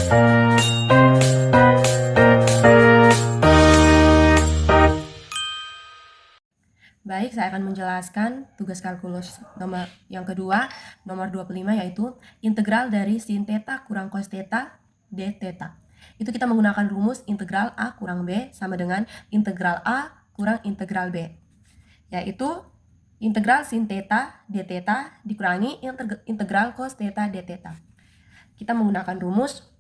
Baik, saya akan menjelaskan tugas kalkulus nomor yang kedua, nomor 25, yaitu integral dari sin theta kurang cos theta d theta. Itu kita menggunakan rumus integral A kurang B sama dengan integral A kurang integral B, yaitu integral sin theta d theta dikurangi integral cos theta d theta. Kita menggunakan rumus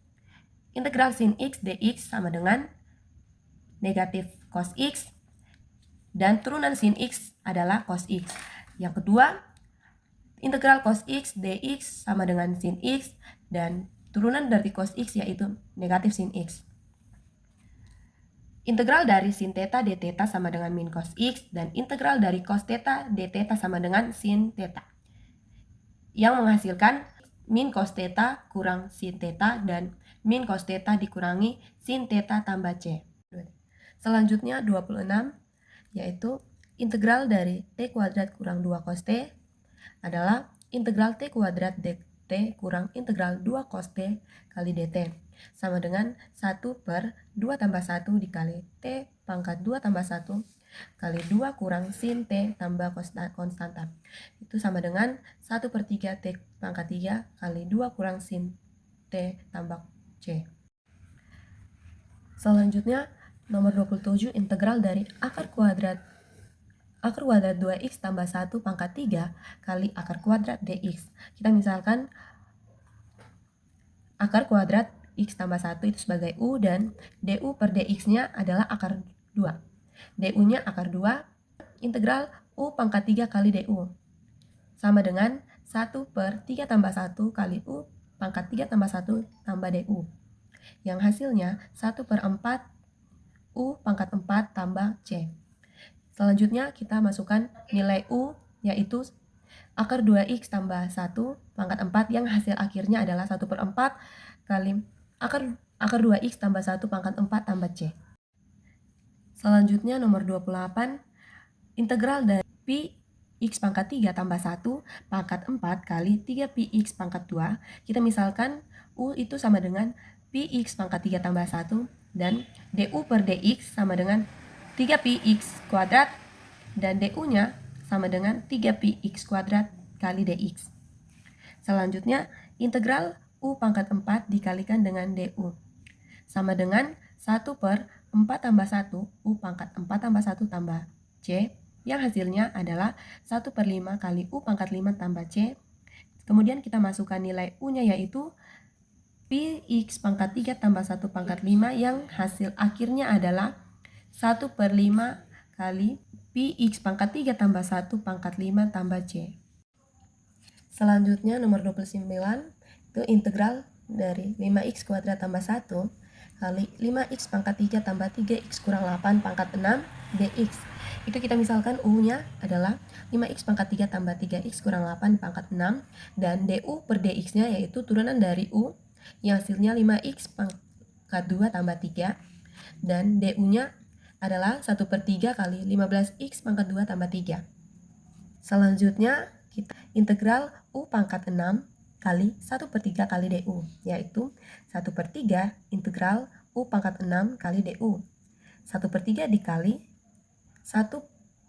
integral sin x dx sama dengan negatif cos x, dan turunan sin x adalah cos x. Yang kedua, integral cos x dx sama dengan sin x, dan turunan dari cos x yaitu negatif sin x. Integral dari sin theta d theta sama dengan min cos x, dan integral dari cos theta d theta sama dengan sin theta, yang menghasilkan min cos theta kurang sin theta dan min cos theta dikurangi sin theta tambah c. Selanjutnya 26, yaitu integral dari t kuadrat kurang 2 cos t adalah integral t kuadrat dt kurang integral 2 cos t kali dt sama dengan 1 per 2 tambah 1 dikali t pangkat 2 tambah 1 kali 2 kurang sin t tambah konstanta. Itu sama dengan 1 per 3 t pangkat 3 kali 2 kurang sin t tambah c. Selanjutnya nomor 27, integral dari akar kuadrat 2x tambah 1 pangkat 3 kali akar kuadrat dx. Kita misalkan akar kuadrat x tambah 1 itu sebagai u, dan du per dx-nya adalah akar 2. Du-nya akar 2, integral u pangkat 3 kali du sama dengan 1 per 3 tambah 1 kali u pangkat 3 tambah 1 tambah du, yang hasilnya 1 per 4 u pangkat 4 tambah c. Selanjutnya kita masukkan nilai u, yaitu akar 2x tambah 1 pangkat 4 yang hasil akhirnya adalah 1 per 4 kali akar 2x tambah 1 pangkat 4 tambah c. Selanjutnya nomor 28, integral dari pi x pangkat 3 tambah 1 pangkat 4 kali 3 pi x pangkat 2. Kita misalkan u itu sama dengan pi x pangkat 3 tambah 1, dan du per dx sama dengan 3 pi x kuadrat, dan du-nya sama dengan 3 pi x kuadrat kali dx. Selanjutnya, integral u pangkat 4 dikalikan dengan du sama dengan 1 per 4 tambah 1 u pangkat 4 tambah 1 tambah c, yang hasilnya adalah 1 per 5 kali u pangkat 5 tambah c. Kemudian kita masukkan nilai u-nya, yaitu pi x pangkat 3 tambah 1 pangkat 5 yang hasil akhirnya adalah 1 per 5 kali pi x pangkat 3 tambah 1 pangkat 5 tambah c. Selanjutnya nomor 29, itu integral dari 5x kuadrat tambah 1 kali 5x pangkat 3 tambah 3x kurang 8 pangkat 6 dx. Itu kita misalkan u-nya adalah 5x pangkat 3 tambah 3x kurang 8 pangkat 6, dan du per dx-nya yaitu turunan dari u yang hasilnya 5x pangkat 2 tambah 3, dan du-nya adalah 1 per 3 kali 15x pangkat 2 tambah 3. Selanjutnya kita integral u pangkat 6 kali 1 per 3 kali du, yaitu 1 per 3 integral u pangkat 6 kali du. 1 per 3 dikali 1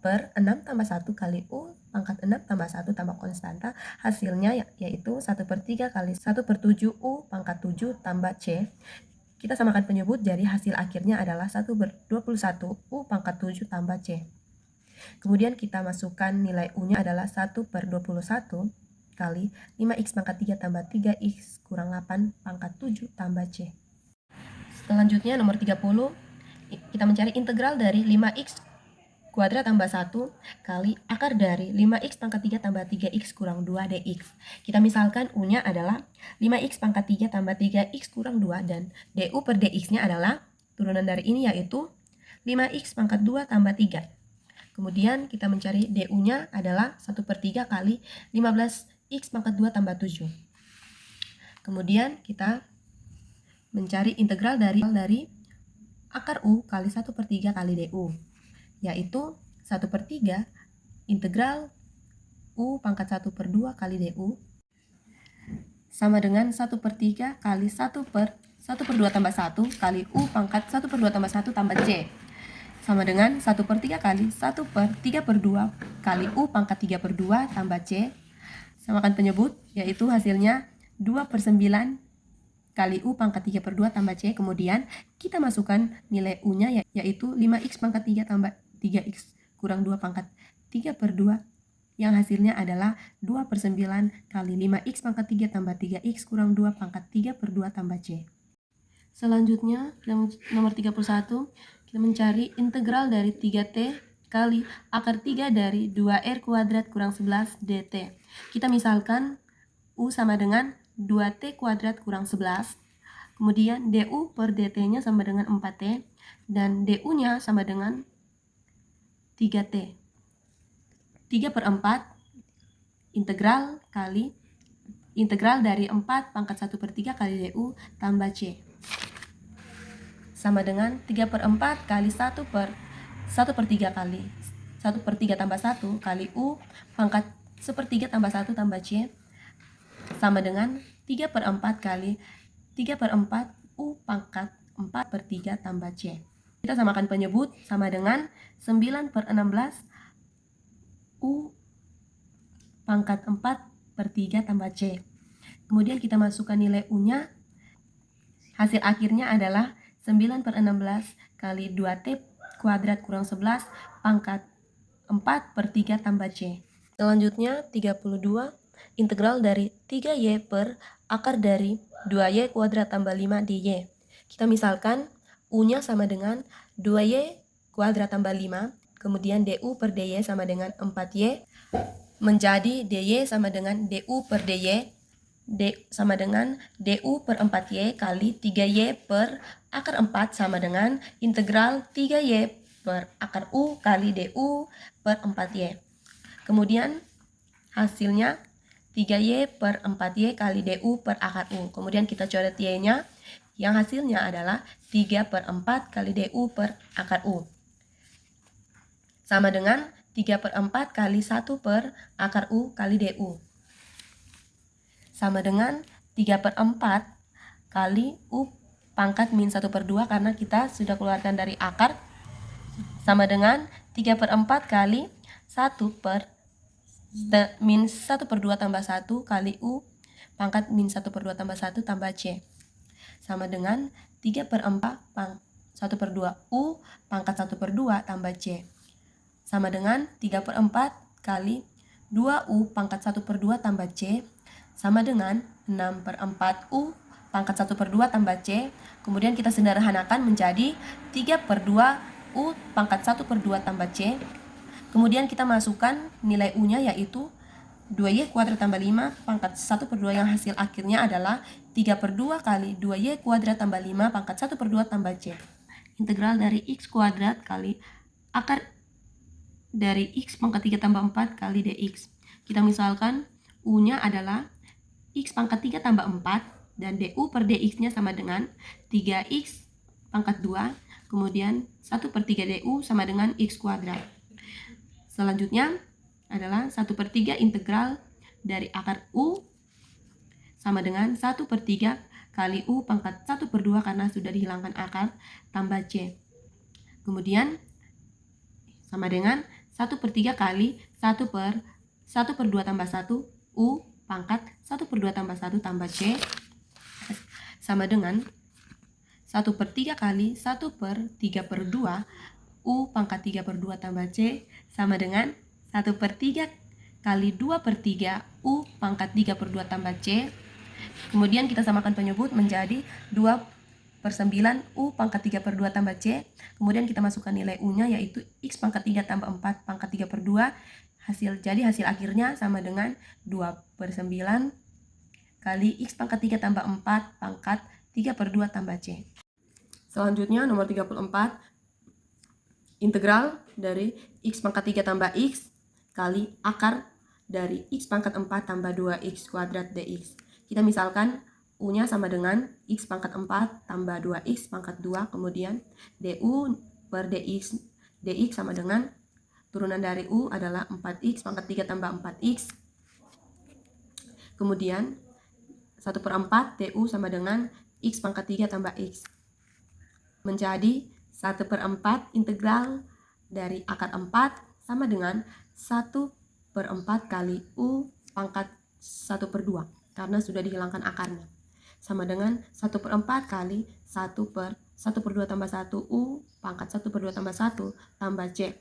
per 6 tambah 1 kali u pangkat 6 tambah 1 tambah konstanta, hasilnya yaitu 1 per 3 kali 1 per 7 u pangkat 7 tambah c. Kita samakan penyebut, jadi hasil akhirnya adalah 1 per 21 u pangkat 7 tambah c. Kemudian kita masukkan nilai u-nya adalah 1 per 21 kali 5x pangkat 3 tambah 3x kurang 8 pangkat 7 tambah c. Selanjutnya nomor 30, kita mencari integral dari 5x kuadrat tambah 1 kali akar dari 5x pangkat 3 tambah 3x kurang 2 dx. Kita misalkan u-nya adalah 5x pangkat 3 tambah 3x kurang 2, dan du per dx-nya adalah turunan dari ini, yaitu 5x pangkat 2 tambah 3. Kemudian kita mencari du-nya adalah 1 per 3 kali 15x pangkat 2 tambah 7. Kemudian kita mencari integral dari akar u kali 1 per 3 kali du, yaitu 1 per 3 integral u pangkat 1 per 2 kali du sama dengan 1 per 3 kali 1 per 1 1 per 2 tambah 1 kali U pangkat 1 per 2 tambah 1 tambah C. Sama dengan 1 per 3 kali 1 per 3 per 2 kali U pangkat 3 per 2 tambah C. Samakan penyebut, yaitu hasilnya 2 per 9 kali U pangkat 3 per 2 tambah C. Kemudian kita masukkan nilai U-nya, yaitu 5X pangkat 3 tambah 3X kurang 2 pangkat 3 per 2, yang hasilnya adalah 2 per 9 kali 5X pangkat 3 tambah 3X kurang 2 pangkat 3 per 2 tambah C. Selanjutnya, nomor 31, kita mencari integral dari 3T kali akar 3 dari 2R kuadrat kurang 11 dt. Kita misalkan U sama dengan 2T kuadrat kurang 11. Kemudian du per dt-nya sama dengan 4T. Dan du-nya sama dengan 3T. 3 per 4 integral dari 4 pangkat 1 per 3 kali du tambah C. Sama dengan 3 per 4 kali 1 per 3 kali 1 per 3 tambah 1 kali U pangkat 1/3 tambah 1 tambah C. Sama dengan 3 per 4 kali 3 per 4 U pangkat 4 per 3 tambah C. Kita samakan penyebut, sama dengan 9 per 16 U pangkat 4 per 3 tambah C. Kemudian kita masukkan nilai U-nya. Hasil akhirnya adalah 9 per 16 kali 2T kuadrat kurang 11 pangkat 4 per 3 tambah C. Selanjutnya 32, integral dari 3Y per akar dari 2Y kuadrat tambah 5 dy. Kita misalkan U-nya sama dengan 2Y kuadrat tambah 5, kemudian du per dy sama dengan 4Y, menjadi dy sama dengan du per dy, sama dengan du per 4y kali 3y per akar 4 sama dengan integral 3y per akar u kali du per 4y. Kemudian hasilnya 3y per 4y kali du per akar u. Kemudian kita coret y-nya, yang hasilnya adalah 3 per 4 kali du per akar u. Sama dengan 3 per 4 kali 1 per akar u kali du. Sama dengan 3 per 4 kali U pangkat min 1 per 2 karena kita sudah keluarkan dari akar. Sama dengan 3 per 4 kali 1 per min 1 per 2 tambah 1 kali U pangkat min 1 per 2 tambah 1 tambah C. Sama dengan 3 per 4 1 per 2 U pangkat 1 per 2 tambah C. Sama dengan 3 per 4 kali 2U pangkat 1 per 2 tambah C. Sama dengan 6 per 4 U pangkat 1 per 2 tambah C. Kemudian kita sederhanakan menjadi 3 per 2 U pangkat 1 per 2 tambah C. Kemudian kita masukkan nilai U-nya, yaitu 2Y kuadrat tambah 5 pangkat 1 per 2, yang hasil akhirnya adalah 3 per 2 kali 2Y kuadrat tambah 5 pangkat 1 per 2 tambah C. Integral dari X kuadrat kali akar dari X pangkat 3 tambah 4 kali dx. Kita misalkan U-nya adalah X pangkat 3 tambah 4, dan du per dx-nya sama dengan 3x pangkat 2, kemudian 1 per 3 du sama dengan x kuadrat. Selanjutnya adalah 1 per 3 integral dari akar u sama dengan 1 per 3 kali u pangkat 1 per 2 karena sudah dihilangkan akar tambah c. Kemudian sama dengan 1 per 3 kali 1 per 2 tambah 1 u pangkat 1 per 2 tambah 1 tambah C, sama dengan 1 per 3 kali 1 per 3 per 2 U pangkat 3 per 2 tambah C, sama dengan 1 per 3 kali 2 per 3 U pangkat 3 per 2 tambah C. Kemudian kita samakan penyebut menjadi 2 per 9 U pangkat 3 per 2 tambah C. Kemudian kita masukkan nilai U-nya, yaitu X pangkat 3 tambah 4 pangkat 3 per 2. Jadi hasil akhirnya sama dengan 2 per 9 kali X pangkat 3 tambah 4 pangkat 3 per 2 tambah C. Selanjutnya nomor 34, integral dari X pangkat 3 tambah X kali akar dari X pangkat 4 tambah 2X kuadrat dx. Kita misalkan U-nya sama dengan X pangkat 4 tambah 2X pangkat 2, kemudian du per dx sama dengan turunan dari U adalah 4X pangkat 3 tambah 4X. Kemudian 1 per 4 du sama dengan X pangkat 3 tambah X. Menjadi 1/4 integral dari akar 4 sama dengan 1/4 kali U pangkat 1/2 karena sudah dihilangkan akarnya. Sama dengan 1/4 kali 1/2 tambah 1 U pangkat 1/2 tambah 1 tambah C.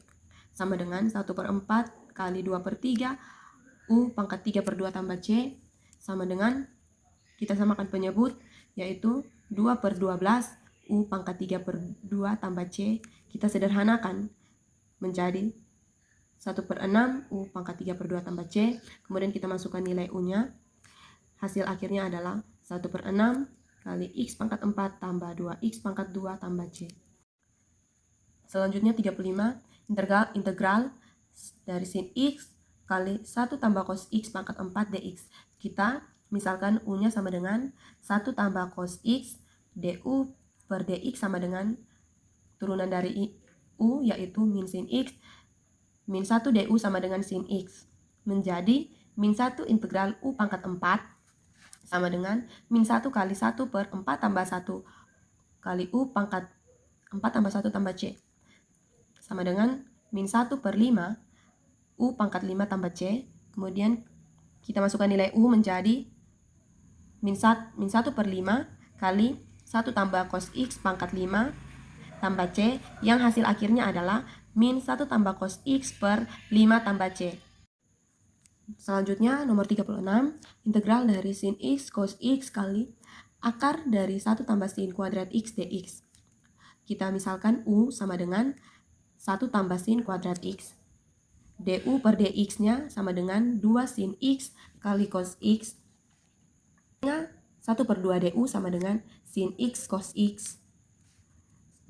Sama dengan 1/4 kali 2/3 U pangkat 3/2 tambah C. Sama dengan, kita samakan penyebut, yaitu 2/12 U pangkat 3/2 tambah C. Kita sederhanakan menjadi 1/6 U pangkat 3/2 tambah C. Kemudian kita masukkan nilai U-nya. Hasil akhirnya adalah 1/6 kali X pangkat 4 tambah 2X pangkat 2 tambah C. Selanjutnya 35, integral dari sin X kali 1 tambah cos X pangkat 4 dx. Kita misalkan U-nya sama dengan 1 tambah cos X du per dx sama dengan turunan dari U yaitu min sin X. Min 1 du sama dengan sin X. Menjadi min 1 integral U pangkat 4 sama dengan min 1 kali 1/4 tambah 1 kali U pangkat 4 tambah 1 tambah C. Sama dengan min 1/5 U pangkat 5 tambah C. Kemudian kita masukkan nilai U menjadi min 1/5 kali 1 tambah cos X pangkat 5 tambah C, yang hasil akhirnya adalah min 1 tambah cos X per 5 tambah C. Selanjutnya nomor 36, integral dari sin X cos X kali akar dari 1 tambah sin kuadrat X dx. Kita misalkan U sama dengan 1 tambah sin kuadrat X. du per dx-nya sama dengan 2 sin X kali cos X. 1/2 du sama dengan sin X cos X.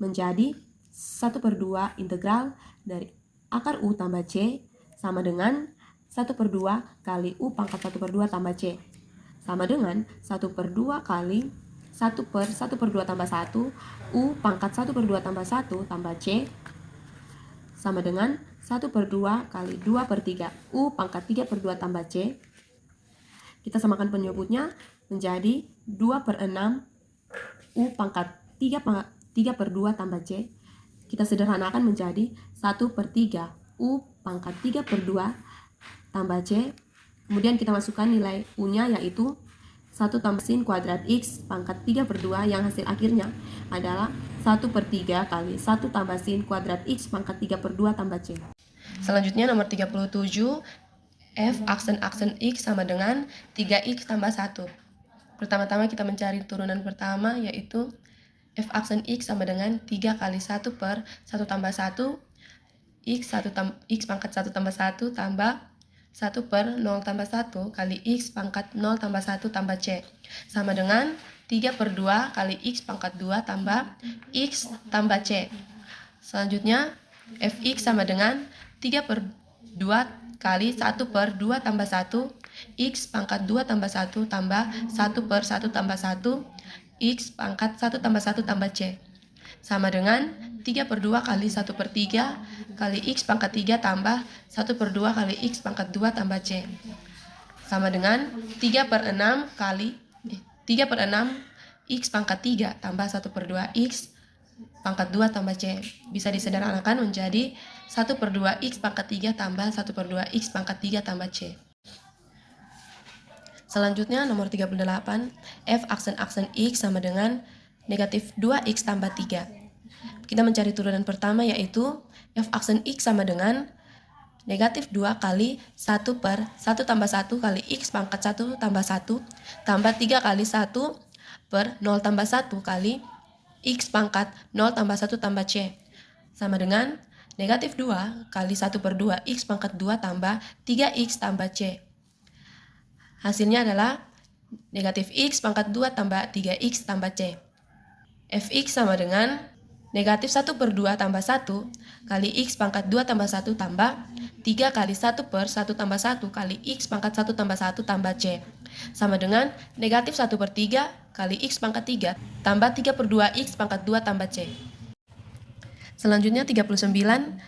Menjadi 1/2 integral dari akar U tambah C sama dengan 1/2 kali U pangkat 1/2 tambah C. Sama dengan 1/2 kali 1/1/2 tambah 1 U pangkat 1/2 tambah 1 tambah C. Sama dengan 1/2 kali 2/3 U pangkat 3/2 tambah C. Kita samakan penyebutnya menjadi 2/6 U pangkat 3/2 tambah C. Kita sederhanakan menjadi 1/3 U pangkat 3/2 tambah C. Kemudian kita masukkan nilai U-nya yaitu 1 tambah sin kuadrat X pangkat 3/2, yang hasil akhirnya adalah 1/3 kali 1 tambah sin kuadrat X pangkat 3/2 tambah C. Selanjutnya nomor 37, F aksen X sama dengan 3X tambah 1. Pertama-tama kita mencari turunan pertama, yaitu F aksen X sama dengan 3 kali 1 per 1 tambah 1 X pangkat 1 tambah 1 tambah 1 per 0 tambah 1 kali X pangkat 0 tambah 1 tambah C. Sama dengan 3/2 kali X pangkat 2 tambah X tambah C. Selanjutnya Fx sama dengan 3/2 kali 1/2 tambah 1 X pangkat 2 tambah 1 tambah 1/1 tambah 1 X pangkat 1 tambah 1 tambah C. Sama dengan 3/2 kali 1/3 kali X pangkat 3 tambah 1/2 kali X pangkat 2 tambah C. Sama dengan 3/6 X pangkat 3 tambah 1/2 X pangkat 2 tambah C. Bisa disederhanakan menjadi 1/2 X pangkat 3 tambah 1/2 X pangkat 3 tambah C. Selanjutnya nomor 38, F aksen X sama dengan negatif 2X tambah 3. Kita mencari turunan pertama, yaitu F aksen X sama dengan negatif 2 kali 1 per 1 tambah 1 kali X pangkat 1 tambah 1 tambah 3 kali 1 per 0 tambah 1 kali X pangkat 0 tambah 1 tambah C. Sama dengan negatif 2 kali 1/2 X pangkat 2 tambah 3X tambah C. Hasilnya adalah negatif X pangkat 2 tambah 3X tambah C. Fx sama dengan negatif 1/2 tambah 1 kali X pangkat 2 tambah 1 tambah 3 kali 1 per 1 tambah 1 kali X pangkat 1 tambah 1 tambah C. Sama dengan negatif 1/3 kali X pangkat 3 tambah 3/2 X pangkat 2 tambah C. Selanjutnya 39,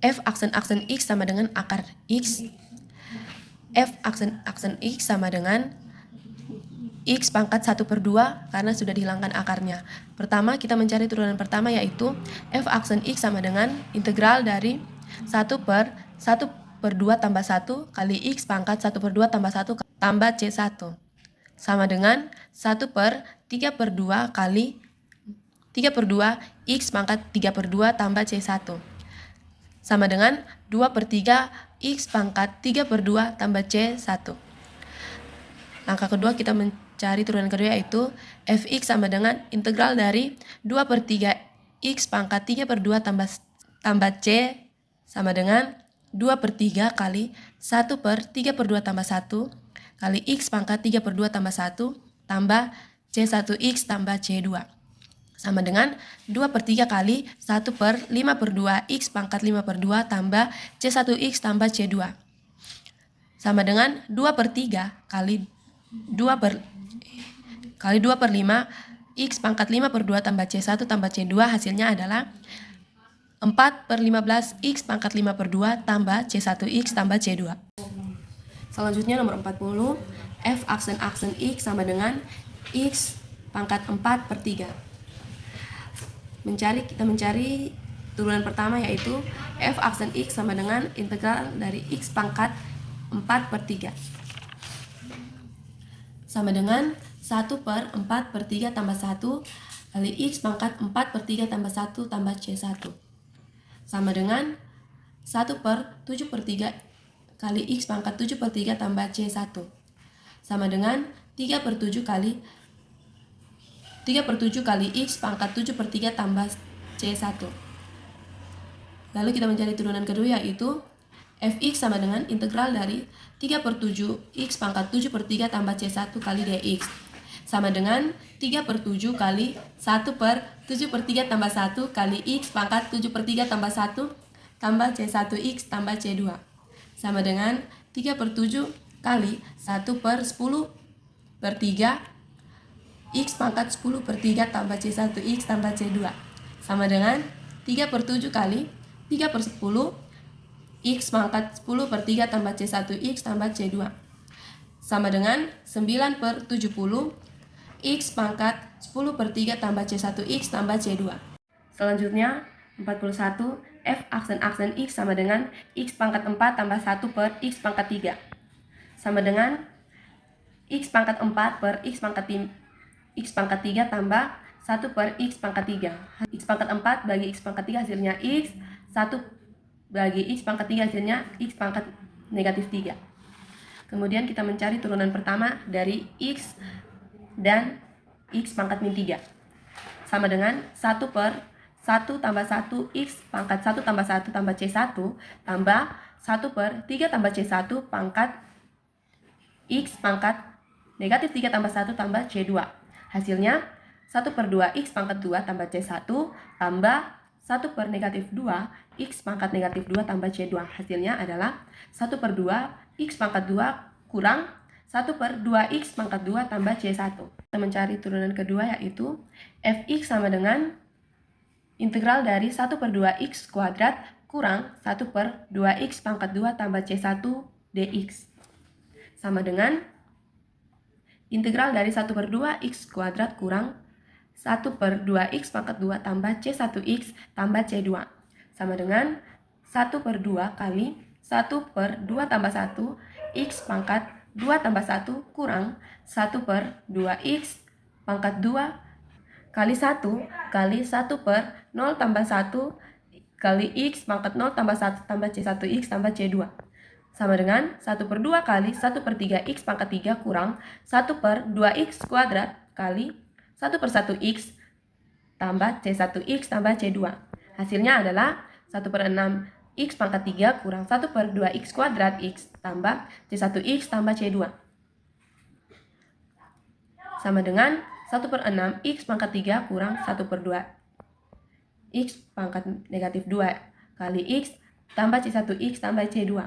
F aksen X sama dengan akar X. F aksen X sama dengan X pangkat 1/2 karena sudah dihilangkan akarnya. Pertama, kita mencari turunan pertama yaitu f aksen X sama dengan integral dari 1/1/2 tambah 1 kali X pangkat 1/2 tambah 1 tambah C1 sama dengan 1/3/2 kali 3/2 X pangkat 3/2 tambah C1 sama dengan 2/3 X pangkat 3/2 tambah C1. Langkah kedua kita mencari turunan kedua yaitu fx sama dengan integral dari 2/3 X pangkat 3/2 tambah C sama dengan 2/3 kali 1/3/2 tambah 1 kali X pangkat 3/2 tambah 1 tambah C1X tambah C2 sama dengan 2/3 kali 1/5/2 X pangkat 5/2 tambah C1X tambah C2 sama dengan 2/3 kali 2/5 X pangkat 5/2 tambah C1 tambah C2 hasilnya adalah 4/15 X pangkat 5/2 tambah C1X tambah C2. Selanjutnya nomor 40, f aksen X sama dengan X pangkat 4/3. Kita mencari turunan pertama yaitu f aksen X sama dengan integral dari X pangkat 4/3 sama dengan 1/4/3 tambah 1 kali X pangkat 4/3 tambah 1 tambah C1 sama dengan 1/7/3 kali X pangkat 7/3 tambah C1 sama dengan 3/7 kali X pangkat 7/3 tambah C1. Lalu kita mencari turunan kedua yaitu fx sama dengan integral dari 3/7 X pangkat 7/3 tambah C1 kali dx sama dengan 3/7 kali 1/7/3 tambah 1 kali X pangkat 7/3 tambah 1 tambah C1X tambah C2 sama dengan 3/7 kali 1/10/3 X pangkat 10/3 tambah C1X tambah C2 sama dengan 3/7 kali 3/10 X pangkat 10/3 tambah C1X tambah C2 sama dengan 9/70 X pangkat 10/3 tambah C1X tambah C2. Selanjutnya 41 f aksen X sama dengan X pangkat 4 tambah 1 per X pangkat 3 sama dengan X pangkat 4 per X pangkat 3 tambah 1 per X pangkat 3. X pangkat 4 bagi X pangkat 3 hasilnya X, 1 bagi X pangkat 3 hasilnya X pangkat negatif 3. Kemudian kita mencari turunan pertama dari X dan X pangkat min 3 sama dengan 1 per 1 tambah 1 X pangkat 1 tambah 1 tambah C1 tambah 1 per 3 tambah C1 pangkat X pangkat negatif 3 tambah 1 tambah C2. Hasilnya 1/2 X pangkat 2 tambah C1 tambah 1 per negatif 2 X pangkat negatif 2 tambah C2. Hasilnya adalah 1/2 X pangkat 2 kurang 1/2 X pangkat 2 tambah C1. Kita mencari turunan kedua yaitu fx sama dengan integral dari 1/2 X kuadrat kurang 1/2 X pangkat 2 tambah C1 dx sama dengan integral dari 1/2 X kuadrat kurang 1/2 X pangkat 2 tambah C1X tambah C2 sama dengan 1/2 kali 1/2 tambah 1 X pangkat 2 tambah 1 kurang 1/2 X pangkat 2 kali 1 kali 1/0 tambah 1 kali X pangkat 0 tambah 1 tambah C1X tambah C2 sama dengan 1/2 kali 1/3 X pangkat 3 kurang 1/2 X kuadrat kali 1/1 X tambah C1X tambah C2. Hasilnya adalah 1/6 X pangkat 3 kurang 1/2 X kuadrat X tambah C1X tambah C2 sama dengan 1/6 X pangkat 3 kurang 1/2 X pangkat negatif 2 kali X tambah C1X tambah C2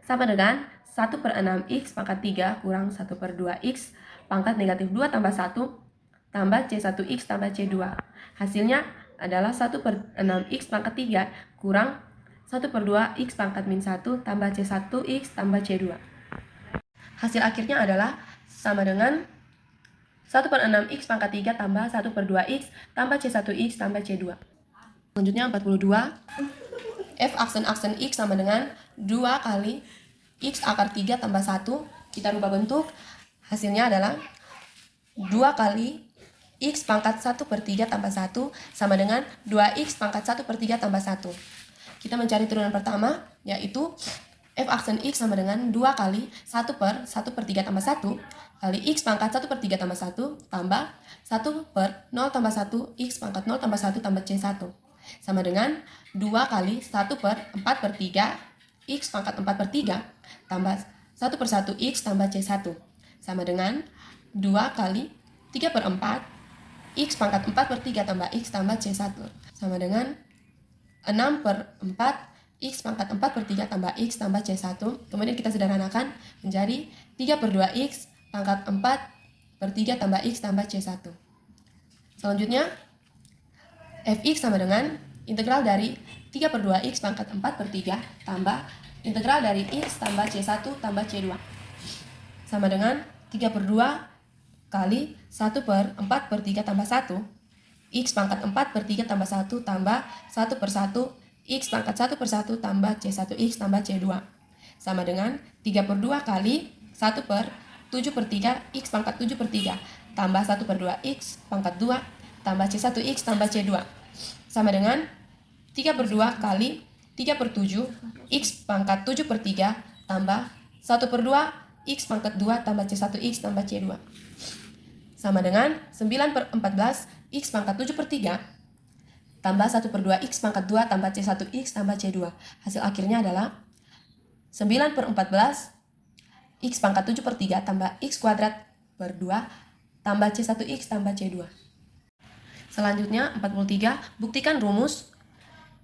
sama dengan 1/6 X pangkat 3 kurang 1/2 X pangkat negatif 2 tambah 1 tambah C1X tambah C2. Hasilnya adalah 1/6 X pangkat 3 kurang 1/2 X pangkat min 1 tambah C1X tambah C2. Hasil akhirnya adalah sama dengan 1 per 6x pangkat 3 tambah 1 per 2x tambah C1x tambah C2. Selanjutnya 42. F aksen X sama dengan 2 kali X akar 3 tambah 1. Kita rubah bentuk. Hasilnya adalah 2 kali X pangkat 1 per 3 tambah 1 sama dengan 2X pangkat 1 per 3 tambah 1. Kita mencari turunan pertama, yaitu F aksen X sama dengan 2 kali 1 per 1 per 3 tambah 1 kali X pangkat 1 per 3 tambah 1 tambah 1 per 0 tambah 1 X pangkat 0 tambah 1 tambah C1. Sama dengan 2 kali 1 per 4 per 3 X pangkat 4 per 3 tambah 1 per 1 X tambah C1. Sama dengan 2 kali 3 per 4 X pangkat 4 per 3 tambah X tambah C1. Sama dengan 6 per 4 X pangkat 4 per 3 tambah X tambah C1. Kemudian kita sederhanakan menjadi 3 per 2X pangkat 4 per 3 tambah X tambah C1. Selanjutnya Fx sama dengan integral dari 3 per 2x pangkat 4 per 3 tambah integral dari x tambah C1 tambah C2. Sama dengan 3 per 2 kali 1 per 4 per 3 tambah 1 x pangkat 4 per 3 tambah 1 tambah 1 per 1 x pangkat 1 per 1 tambah C1x tambah C2. Sama dengan 3 per 2 kali 1 per 7 per 3 x pangkat 7 per 3 tambah 1 per 2 x pangkat 2 tambah C1x tambah C2. Sama dengan 3 per 2 kali 3 per 7 x pangkat 7 per 3 tambah 1 per 2 x pangkat 2 tambah C1x tambah C2. Sama dengan 9 per 14 x pangkat 7 per 3 tambah 1 per 2 x pangkat 2 tambah C1x tambah C2. Hasil akhirnya adalah 9 per 14 x pangkat 7 per 3 tambah x kuadrat per 2 tambah C1x tambah C2. Selanjutnya 43, buktikan rumus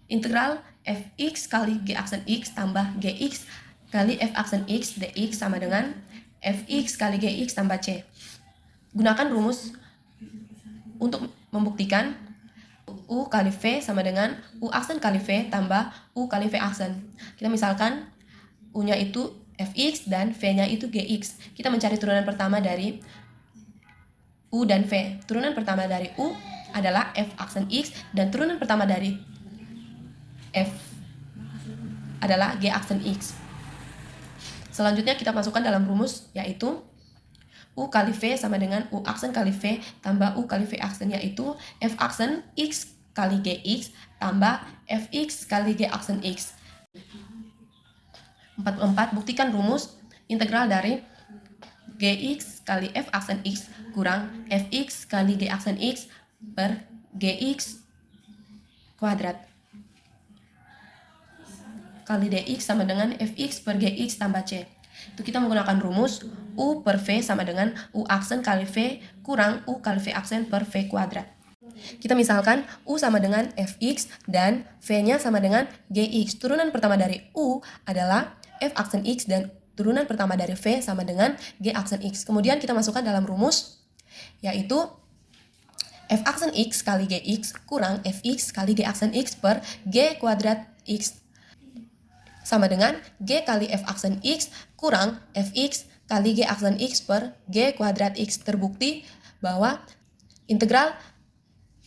integral fx kali g aksen x tambah gx kali f aksen x dx sama dengan fx kali gx tambah c. Gunakan rumus untuk membuktikan u kali v sama dengan u aksen kali v tambah u kali v aksen. Kita misalkan u-nya itu fx dan v-nya itu gx. Kita mencari turunan pertama dari u dan v. Turunan pertama dari u adalah f aksen x dan turunan pertama dari f adalah g aksen x. Selanjutnya kita masukkan dalam rumus, yaitu u kali v sama dengan u aksen kali v tambah u kali v aksen, yaitu f aksen x kali gx tambah fx kali g aksen x. 44, buktikan rumus integral dari gx kali f aksen x kurang fx kali g aksen x per gx kuadrat kali dx sama dengan fx per gx tambah c. Itu kita menggunakan rumus u per v sama dengan u aksen kali v kurang u kali v aksen per v kuadrat. Kita misalkan u sama dengan fx dan v-nya sama dengan gx. Turunan pertama dari u adalah f aksen x dan turunan pertama dari v sama dengan g aksen x. Kemudian kita masukkan dalam rumus, yaitu f aksen x kali gx kurang fx kali g aksen x per g kuadrat x sama dengan g kali f aksen x kurang fx kali g aksen x per g kuadrat x. Terbukti bahwa integral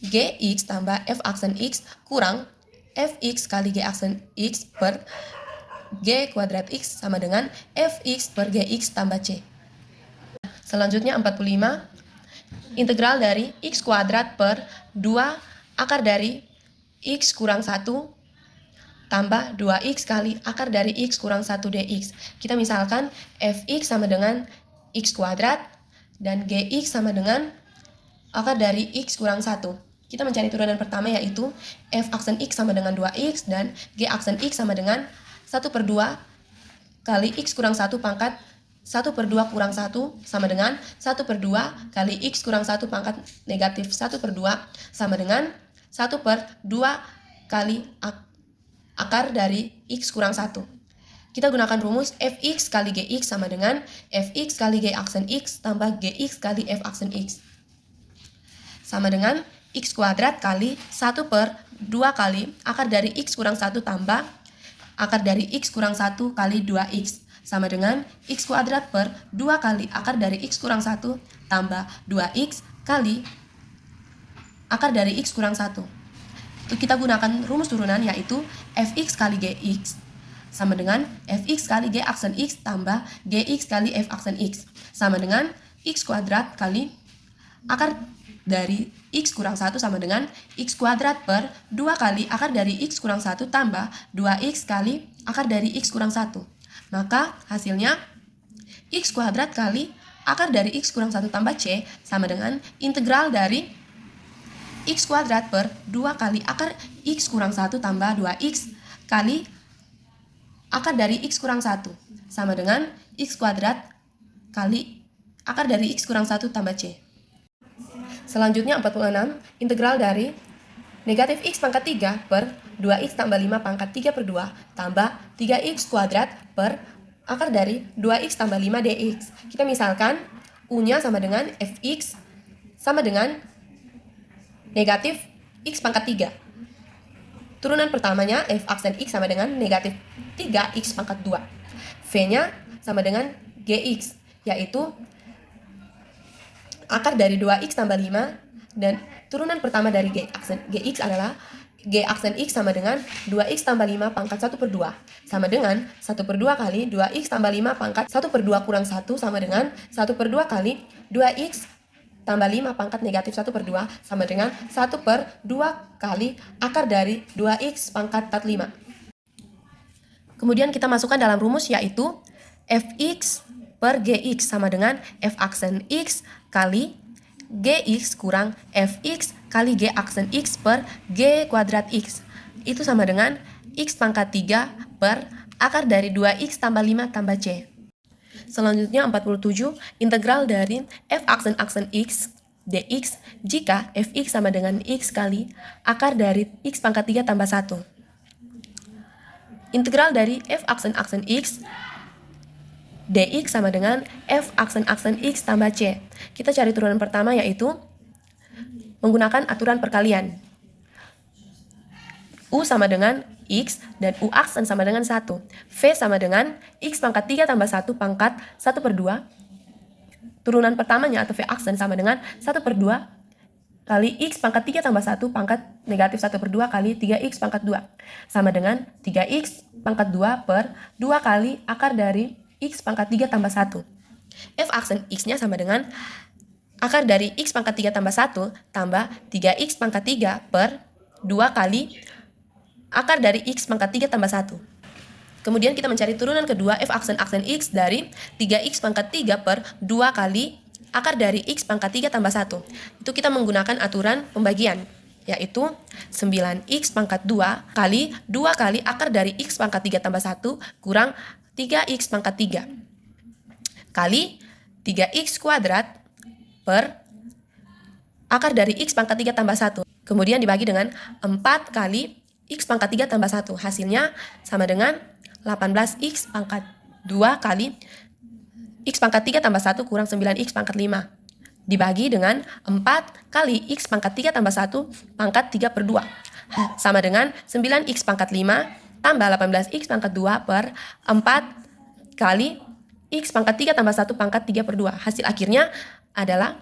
gx tambah f aksen x kurang fx kali g aksen x per g kuadrat x sama dengan fx per gx tambah c. Selanjutnya 45, integral dari x kuadrat per 2 akar dari x kurang 1 tambah 2x kali akar dari x kurang 1 dx. Kita misalkan fx sama dengan x kuadrat dan gx sama dengan akar dari x kurang 1. Kita mencari turunan pertama, yaitu f aksen x sama dengan 2x dan g aksen x sama dengan 1 per 2 kali x kurang 1 pangkat 1 per 2 kurang 1 sama dengan 1 per 2 kali x kurang 1 pangkat negatif 1 per 2 sama dengan 1 per 2 kali akar dari x kurang 1. Kita gunakan rumus fx kali gx sama dengan fx kali g aksen x tambah gx kali f aksen x. Sama dengan x kuadrat kali 1 per 2 kali akar dari x kurang 1 tambah akar dari x kurang 1 kali 2x sama dengan X kuadrat per 2 kali akar dari X kurang 1 tambah 2X kali akar dari X kurang 1. Itu kita gunakan rumus turunan yaitu Fx kali Gx sama dengan Fx kali G aksen X tambah Gx kali F aksen X sama dengan X kuadrat kali akar dari X kurang 1 sama dengan X kuadrat per 2 kali akar dari X kurang 1 tambah 2X kali akar dari X kurang 1. Maka hasilnya X kuadrat kali akar dari X kurang 1 tambah C sama dengan integral dari X kuadrat per 2 kali akar X kurang 1 tambah 2X kali akar dari X kurang 1 sama dengan X kuadrat kali akar dari X kurang 1 tambah C. Selanjutnya 46, integral dari negatif X pangkat 3 per 2X tambah 5 pangkat 3 per 2 tambah 3X kuadrat per akar dari 2X tambah 5 dx. Kita misalkan U-nya sama dengan Fx sama dengan negatif X pangkat 3. Turunan pertamanya F aksen X sama dengan negatif 3X pangkat 2. V-nya sama dengan Gx, yaitu akar dari 2X tambah 5, dan turunan pertama dari Gx adalah G aksen X sama dengan 2X tambah 5 pangkat 1 per 2 sama dengan 1 per 2 kali 2X tambah 5 pangkat 1 per 2 kurang 1 sama dengan 1 per 2 kali 2X tambah 5 pangkat negatif 1 per 2 sama dengan 1 per 2 kali akar dari 2X pangkat 45. Kemudian kita masukkan dalam rumus yaitu Fx per Gx sama dengan F aksen X kali Gx kurang Fx kali G aksen X per G kuadrat X. Itu sama dengan X pangkat 3 per akar dari 2X tambah 5 tambah C. Selanjutnya 47, integral dari F aksen X dx jika Fx sama dengan X kali akar dari X pangkat 3 tambah 1. Integral dari F aksen X dx sama dengan F aksen X tambah C. Kita cari turunan pertama yaitu menggunakan aturan perkalian. U sama dengan X dan U aksen sama dengan 1. V sama dengan X pangkat 3 tambah 1 pangkat 1 per 2. Turunan pertamanya atau V aksen sama dengan 1 per 2 kali X pangkat 3 tambah 1 pangkat negatif 1 per 2 kali 3X pangkat 2. Sama dengan 3X pangkat 2 per 2 kali akar dari X pangkat 3 tambah 1. F aksen X-nya sama dengan akar dari X pangkat 3 tambah 1 tambah 3X pangkat 3 per 2 kali akar dari X pangkat 3 tambah 1. Kemudian kita mencari turunan kedua F aksen X dari 3X pangkat 3 per 2 kali akar dari X pangkat 3 tambah 1. Itu kita menggunakan aturan pembagian, yaitu 9X pangkat 2 kali 2 kali akar dari X pangkat 3 tambah 1 kurang 3X pangkat 3 kali 3X kuadrat per akar dari X pangkat 3 tambah 1. Kemudian dibagi dengan 4 kali X pangkat 3 tambah 1. Hasilnya sama dengan 18X pangkat 2 kali X pangkat 3 tambah 1 kurang 9X pangkat 5. Dibagi dengan 4 kali X pangkat 3 tambah 1 pangkat 3 per 2. Sama dengan 9X pangkat 5 tambah 18X pangkat 2 per 4 kali X pangkat 3 tambah 1 pangkat 3 per 2. Hasil akhirnya adalah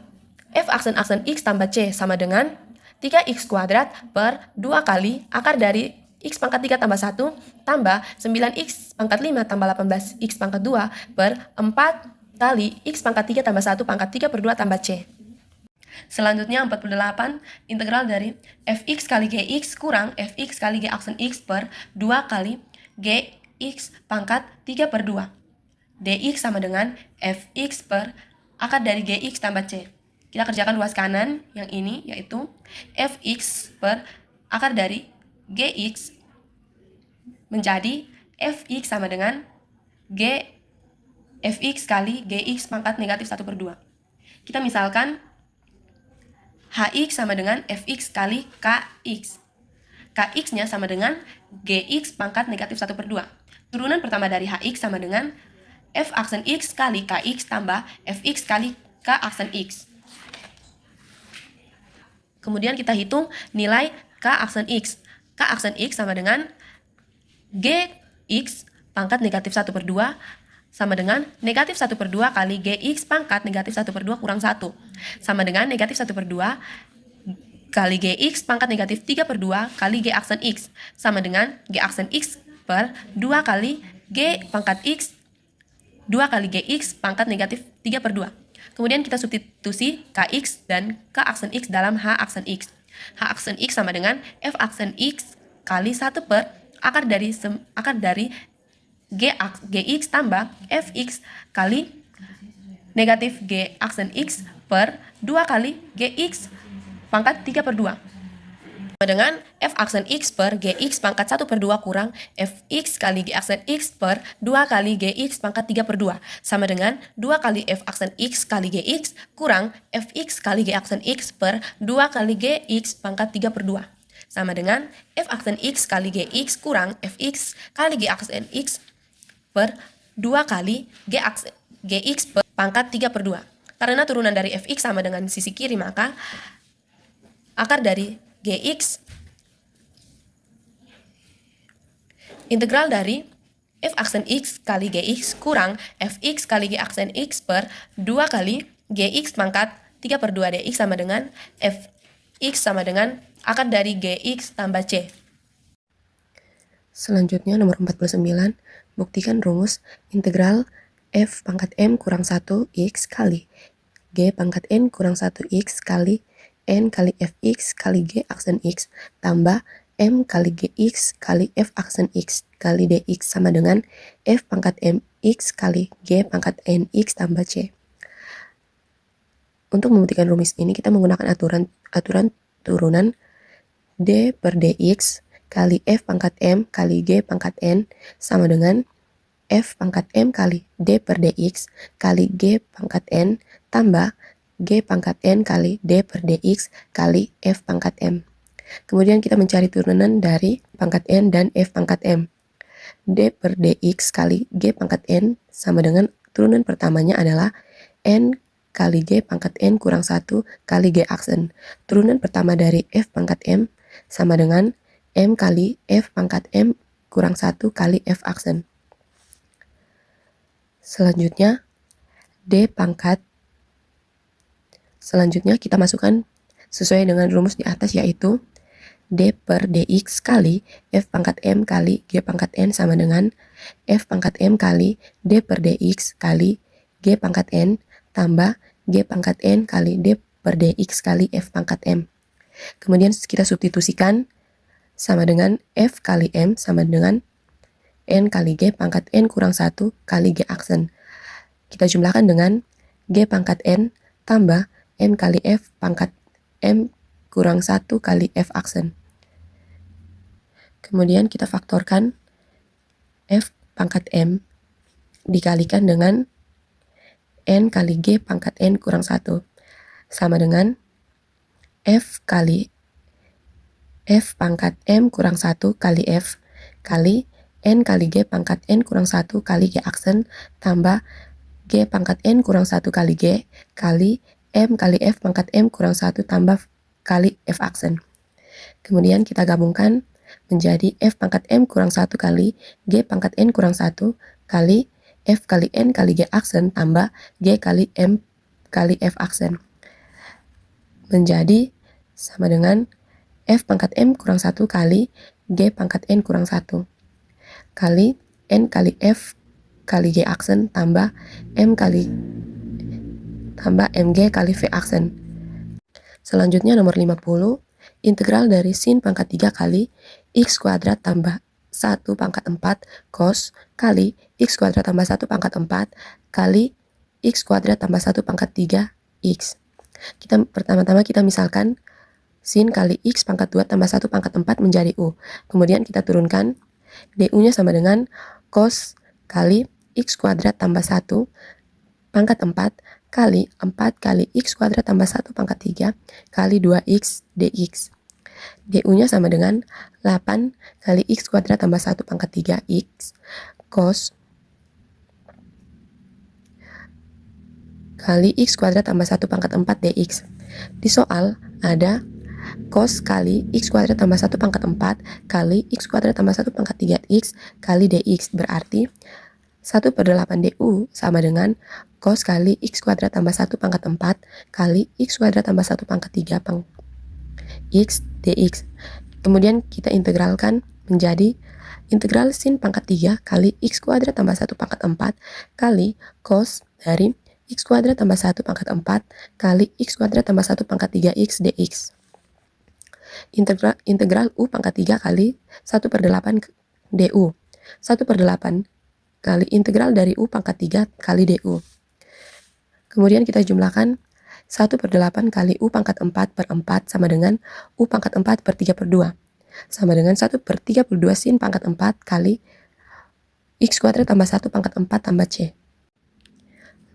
F aksen X tambah C sama dengan 3X kuadrat per 2 kali akar dari X pangkat 3 tambah 1 tambah 9X pangkat 5 tambah 18X pangkat 2 per 4 kali X pangkat 3 tambah 1 pangkat 3 per 2 tambah C. Selanjutnya 48, integral dari Fx kali Gx kurang Fx kali G aksen X per 2 kali Gx pangkat 3 per 2. Dx sama dengan Fx per akar dari Gx tambah C. Kita kerjakan ruas kanan yang ini, yaitu Fx per akar dari Gx menjadi Fx sama dengan Fx kali Gx pangkat negatif 1 per 2. Kita misalkan Hx sama dengan Fx kali Kx. Kx-nya sama dengan Gx pangkat negatif 1 per 2. Turunan pertama dari Hx sama dengan F aksen X kali Kx tambah Fx kali K aksen X. Kemudian kita hitung nilai K aksen X. K aksen X sama dengan Gx pangkat negatif 1 per 2 sama dengan negatif 1/2 kali GX pangkat negatif 1/2 kurang 1 sama dengan negatif 1/2 kali GX pangkat negatif 3/2 kali G aksen X sama dengan G aksen X per 2 kali G pangkat X 2 kali GX pangkat negatif 3/2. Kemudian kita substitusi KX dan K aksen X dalam H aksen X. H aksen X sama dengan F aksen X kali 1 per akar dari Gx tambah Fx kali negatif G aksen X per 2 kali Gx pangkat 3/2. Sama dengan F aksen X per Gx pangkat 1/2 kurang Fx kali G aksen X per 2 kali Gx pangkat 3/2 sama dengan 2 kali F aksen X kali Gx kurang Fx kali G aksen X per 2 kali Gx pangkat 3/2 sama dengan F aksen X kali Gx kurang Fx kali G aksen X per 2 kali Gx per pangkat 3/2. Karena turunan dari Fx sama dengan sisi kiri, maka akar dari Gx integral dari F aksen X kali Gx kurang Fx kali G aksen X per 2 kali Gx pangkat 3/2 dx sama dengan Fx sama dengan akar dari Gx tambah C. Selanjutnya nomor 49, buktikan rumus integral F pangkat M kurang 1 X kali G pangkat N kurang 1 X kali N kali Fx kali G aksen X tambah M kali Gx kali F aksen X kali Dx sama dengan F pangkat Mx kali G pangkat Nx tambah C. Untuk membuktikan rumus ini kita menggunakan aturan turunan D per Dx kali F pangkat M kali G pangkat N sama dengan F pangkat M kali D per Dx kali G pangkat N tambah G pangkat N kali D per Dx kali F pangkat M. Kemudian kita mencari turunan dari pangkat N dan F pangkat M. D per Dx kali G pangkat N sama dengan turunan pertamanya adalah N kali G pangkat N kurang 1 kali G aksen. Turunan pertama dari F pangkat M sama dengan M kali F pangkat M kurang 1 kali F aksen. Selanjutnya kita masukkan sesuai dengan rumus di atas, yaitu D per Dx kali F pangkat M kali G pangkat N sama dengan F pangkat M kali D per Dx kali G pangkat N tambah G pangkat N kali D per Dx kali F pangkat M. Kemudian kita substitusikan sama dengan F kali M sama dengan N kali G pangkat N kurang 1 kali G aksen. Kita jumlahkan dengan G pangkat N tambah N kali F pangkat M kurang 1 kali F aksen. Kemudian kita faktorkan F pangkat M dikalikan dengan N kali G pangkat N kurang 1 sama dengan F kali F pangkat M kurang 1 kali F kali N kali G pangkat N kurang 1 kali G aksen tambah G pangkat N kurang 1 kali G kali M kali F pangkat M kurang 1 tambah kali F aksen. Kemudian kita gabungkan menjadi F pangkat M kurang 1 kali G pangkat N kurang 1 kali F kali N kali G aksen tambah G kali M kali F aksen. Menjadi sama dengan F pangkat M kurang 1 kali G pangkat N kurang 1 kali N kali F kali G aksen tambah MG kali V aksen. Selanjutnya nomor 50, integral dari sin pangkat 3 kali X kuadrat tambah 1 pangkat 4 cos kali X kuadrat tambah 1 pangkat 4 kali X kuadrat tambah 1 pangkat 3 X. Pertama-tama kita misalkan sin kali X pangkat 2 tambah 1 pangkat 4 menjadi U. Kemudian kita turunkan DU-nya sama dengan cos kali X kuadrat tambah 1 pangkat 4 kali 4 kali X kuadrat tambah 1 pangkat 3 kali 2X dx. DU-nya sama dengan 8 kali X kuadrat tambah 1 pangkat 3X cos kali X kuadrat tambah 1 pangkat 4 dx. Di soal ada cos kali X kuadrat tambah 1 pangkat 4 kali X kuadrat tambah 1 pangkat 3X kali dx. Berarti 1/8 du sama dengan cos kali x kuadrat tambah 1 pangkat 4 kali x kuadrat tambah 1 pangkat 3 x dx. Kemudian kita integralkan menjadi integral sin pangkat 3 kali x kuadrat tambah 1 pangkat 4 kali cos dari x kuadrat tambah 1 pangkat 4 kali x kuadrat tambah 1 pangkat 3x dx. Integral u pangkat 3 kali 1/8 du. 1/8 kali integral dari u pangkat 3 kali du. Kemudian kita jumlahkan 1/8 kali u pangkat 4/4 sama dengan u pangkat 4/3/2 sama dengan 1/32 sin pangkat 4 kali x kuadrat tambah 1 pangkat 4 tambah c.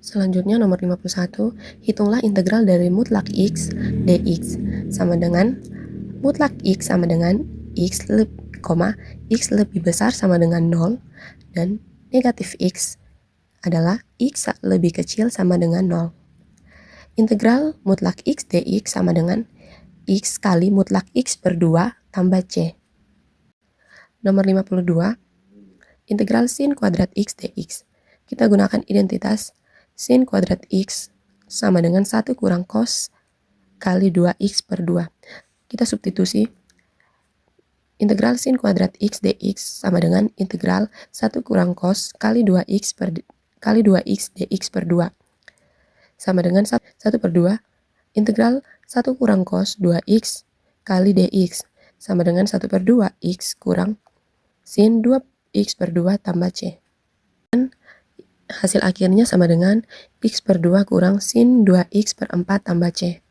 Selanjutnya nomor 51, hitunglah integral dari mutlak x dx sama dengan mutlak x sama dengan x lebih besar sama dengan 0 dan negatif x adalah x lebih kecil sama dengan 0. Integral mutlak x dx sama dengan x kali mutlak x per 2 tambah c. Nomor 52, integral sin kuadrat x dx. Kita gunakan identitas sin kuadrat x sama dengan 1 kurang cos kali 2x per 2. Kita substitusi integral sin kuadrat x dx sama dengan integral 1 kurang cos kali 2x dx per 2 sama dengan 1/2 integral 1 kurang cos 2x kali dx sama dengan 1/2 x kurang sin 2x per 2 tambah c. Dan hasil akhirnya sama dengan x per 2 kurang sin 2x per 4 tambah c.